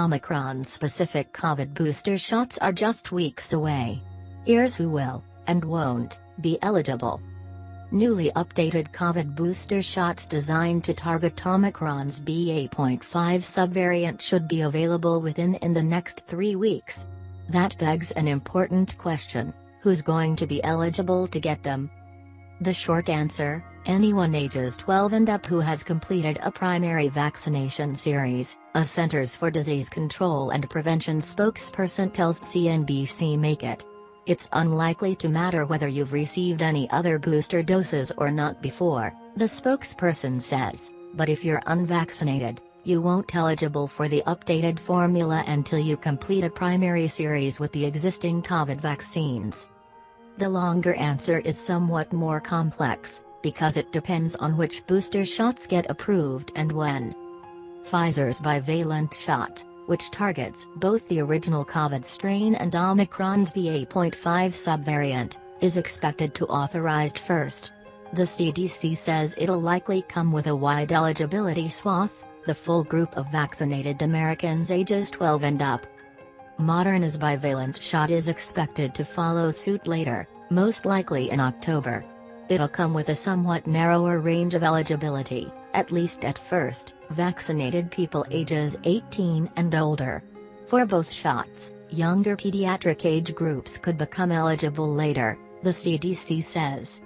Omicron-specific Covid booster shots are just weeks away. Here's who will, and won't, be eligible. Newly updated Covid booster shots designed to target Omicron's BA.5 subvariant should be available within the next 3 weeks. That begs an important question: who's going to be eligible to get them? The short answer: anyone ages 12 and up who has completed a primary vaccination series, a Centers for Disease Control and Prevention spokesperson tells CNBC Make It. It's unlikely to matter whether you've received any other booster doses or not before, the spokesperson says, but if you're unvaccinated, you won't eligible for the updated formula until you complete a primary series with the existing Covid vaccines. The longer answer is somewhat more complex, because it depends on which booster shots get approved and when. Pfizer's bivalent shot, which targets both the original Covid strain and Omicron's BA.5 subvariant, is expected to authorized first. The CDC says it'll likely come with a wide eligibility swath, the full group of vaccinated Americans ages 12 and up. Moderna's bivalent shot is expected to follow suit later, most likely in October. It'll come with a somewhat narrower range of eligibility, at least at first, vaccinated people ages 18 and older. For both shots, younger pediatric age groups could become eligible later, the CDC says.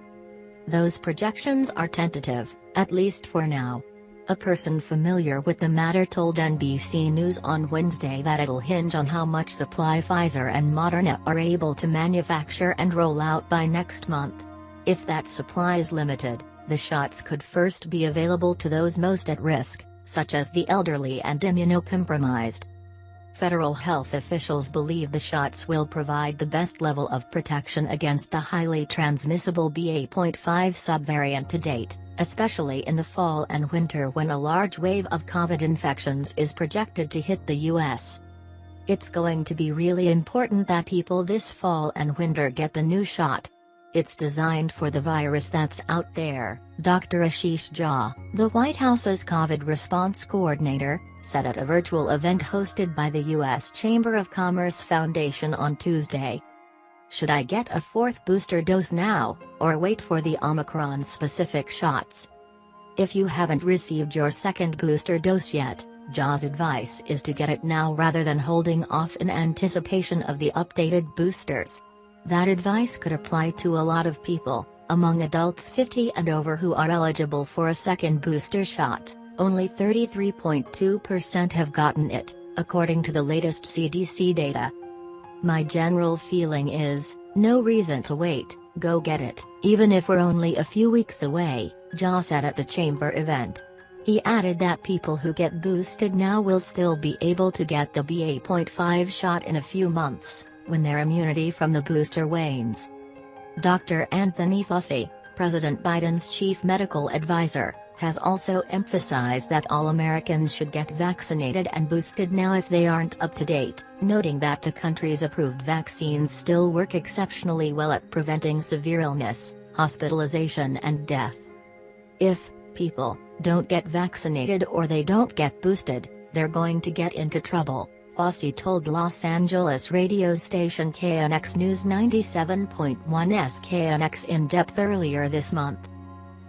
Those projections are tentative, at least for now. A person familiar with the matter told NBC News on Wednesday that it'll hinge on how much supply Pfizer and Moderna are able to manufacture and roll out by next month. If that supply is limited, the shots could first be available to those most at risk, such as the elderly and immunocompromised. Federal health officials believe the shots will provide the best level of protection against the highly transmissible BA.5 subvariant to date, especially in the fall and winter when a large wave of Covid infections is projected to hit the U.S. It's going to be really important that people this fall and winter get the new shot. It's designed for the virus that's out there, Dr. Ashish Jha, the White House's Covid response coordinator, said at a virtual event hosted by the U.S. Chamber of Commerce Foundation on Tuesday. Should I get a fourth booster dose now, or wait for the Omicron-specific shots? If you haven't received your second booster dose yet, Jha's advice is to get it now rather than holding off in anticipation of the updated boosters. That advice could apply to a lot of people. Among adults 50 and over who are eligible for a second booster shot, only 33.2% have gotten it, according to the latest CDC data. My general feeling is, no reason to wait, go get it, even if we're only a few weeks away, Jha said at the chamber event. He added that people who get boosted now will still be able to get the BA.5 shot in a few months, when their immunity from the booster wanes. Dr. Anthony Fauci, President Biden's chief medical advisor, has also emphasized that all Americans should get vaccinated and boosted now if they aren't up to date, noting that the country's approved vaccines still work exceptionally well at preventing severe illness, hospitalization and death. If people don't get vaccinated or they don't get boosted, they're going to get into trouble, Fauci told Los Angeles radio station KNX News 97.1's KNX In Depth earlier this month.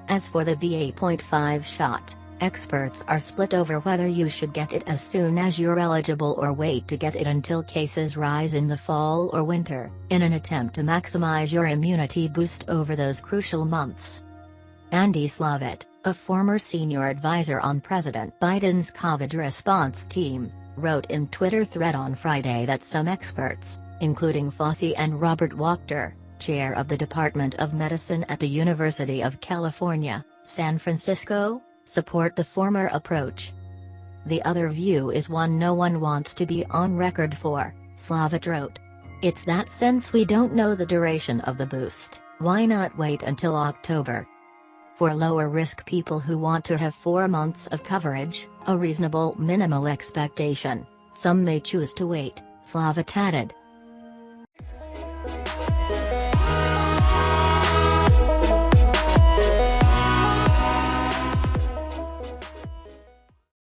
As for the BA.5 shot, experts are split over whether you should get it as soon as you're eligible or wait to get it until cases rise in the fall or winter, in an attempt to maximize your immunity boost over those crucial months. Andy Slavitt, a former senior advisor on President Biden's Covid response team, wrote in Twitter thread on Friday that some experts, including Fauci and Robert Wachter, chair of the Department of Medicine at the University of California, San Francisco, support the former approach. The other view is one no one wants to be on record for, Slavitt wrote. It's that since we don't know the duration of the boost, why not wait until October? For lower-risk people who want to have 4 months of coverage, a reasonable minimal expectation, some may choose to wait, Slavitt added.